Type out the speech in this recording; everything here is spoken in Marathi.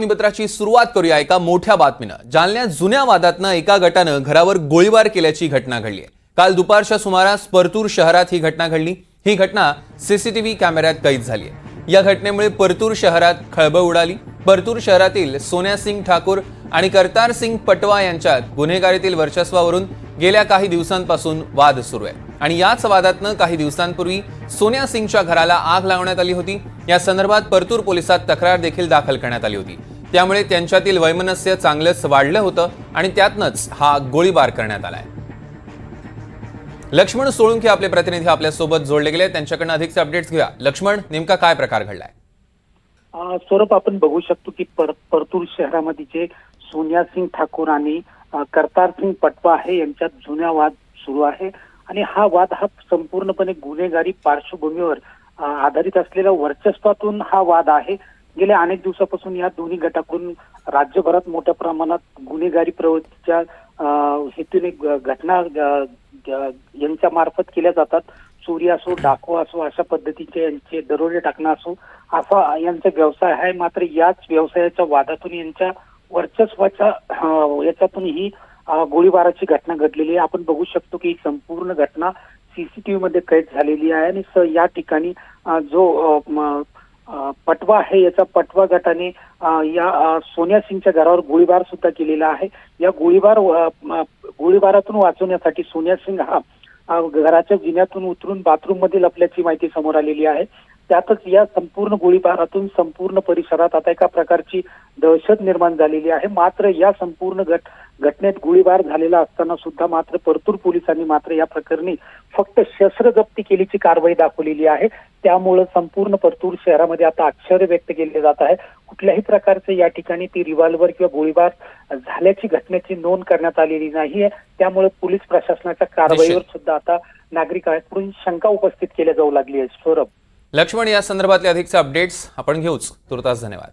बातमीपत्राची सुरुवात करूया एका मोठ्या बातमीनं। जालन्यात जुन्या वादातनं एका गटानं घरावर गोळीबार केल्याची घटना घडली आहे। काल दुपारच्या सुमारास परतूर शहरात ही घटना घडली। ही घटना सीसीटीव्ही कॅमेऱ्यात कैद झाली आहे। या घटनेमुळे परतूर शहरात खळबळ उडाली। परतूर शहरातील सोन्या सिंग ठाकूर आणि करतार सिंग पटवा यांच्यात गुन्हेगारीतील वर्चस्वावरून गेल्या काही दिवसांपासून वाद सुरू आहे आणि याच वादातनं काही दिवसांपूर्वी सोन्या सिंगच्या घराला आग लावण्यात आली होती। या संदर्भात परतूर पोलिसात तक्रार देखील दाखल करण्यात आली होती। त्यामुळे त्यांच्यातील वैमनस्य चांगलंच वाढलं होतं आणि त्यातनंच हा गोळीबार करण्यात आलाय। लक्ष्मण सोळुंखे आपले प्रतिनिधी आपल्या सोबत जोडले गेले, त्यांच्याकडून अधिकचे अपडेट्स घेऊया। लक्ष्मण, नेमका काय प्रकार घडलाय? स्वरूप आपण बघू शकतो की परतूर शहरामध्ये जे सोनिया सिंग ठाकूर आणि करतार सिंग पटवा आहे यांच्यात जुना वाद सुरू आहे आणि हा वाद हा संपूर्णपणे गुन्हेगारी पार्श्वभूमीवर आधारित असलेल्या वर्चस्वातून हा वाद आहे। गेल्या अनेक दिवसापासून या दोन्ही गटाकडून राज्यभरात मोठ्या प्रमाणात गुन्हेगारी प्रवृत्तीच्या हेतूने घटना यांच्या मार्फत केल्या जातात। चोरी असो, डाकू असो, अशा पद्धतीचे यांचे दरोडे टाकणं असो, असा यांचा व्यवसाय आहे। मात्र याच व्यवसायाच्या वादातून यांच्या वर्चस्वाच्या याच्यातून ही गोळीबाराची घटना घडलेली आहे। आपण बघू शकतो की संपूर्ण घटना सीसीटीव्ही मध्ये कैद झालेली आहे आणि या ठिकाणी जो पटवा आहे याचा पटवा गटाने या सोनिया सिंगच्या घरावर गोळीबार सुद्धा केलेला आहे। या गोळीबारातून वाचवण्यासाठी सोनिया सिंग हा घराच्या जिन्यातून उतरून बाथरूम मध्ये लपल्याची माहिती समोर आलेली आहे। त्यातच या संपूर्ण गोळीबारातून संपूर्ण परिसरात आता एका प्रकारची दहशत निर्माण झालेली आहे। मात्र या संपूर्ण घटनेत गोळीबार झालेला असताना सुद्धा मात्र परतूर पोलिसांनी मात्र या प्रकरणी फक्त शस्त्र जप्ती केल्याची कारवाई दाखवलेली आहे। त्यामुळे संपूर्ण परतूर शहरामध्ये आता आश्चर्य व्यक्त केले जात आहे। कुठल्याही प्रकारचे या ठिकाणी ती रिव्हॉल्वर किंवा गोळीबार झाल्याची घटनेची नोंद करण्यात आलेली नाहीये। त्यामुळे पोलीस प्रशासनाच्या कारवाईवर सुद्धा आता नागरिकांकडून शंका उपस्थित केल्या जाऊ लागली आहे। सौरभ, लक्ष्मण, या संदर्भातले अधिकचे अपडेट्स आपण घेऊच। तुर्तास धन्यवाद।